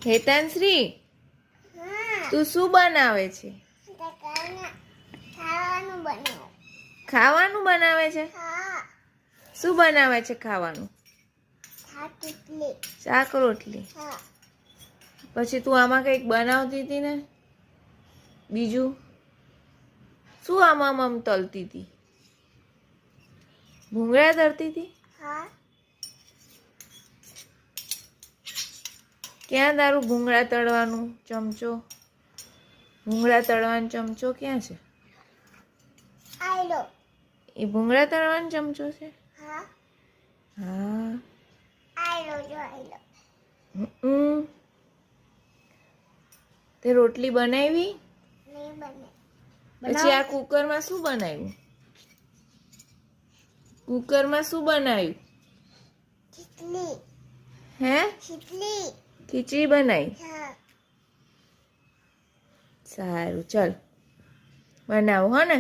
હેતાંશ્રી તું શું બનાવે છે? ખાવાનું બનાવે છે? શું બનાવે છે ખાવાનું? શાક રોટલી. પછી તું આમાં કંઈક બનાવતી હતી ને બીજું શું આમાં તલતી હતી? ભૂંગળા તળતી હતી? ક્યાં તારું ભૂંગળા તળવાનું ચમચો? ભૂંગળા તળવાનો ચમચો ક્યાં છે? એ ભૂંગળા તળવાનો ચમચો છે? હા. તે રોટલી બનાવી? પછી આ કુકરમાં શું બનાવ્યું? કુકરમાં શું બનાવ્યું? હે? ખીચડી બનાવી? સારું ચાલ બનાવો હો ને.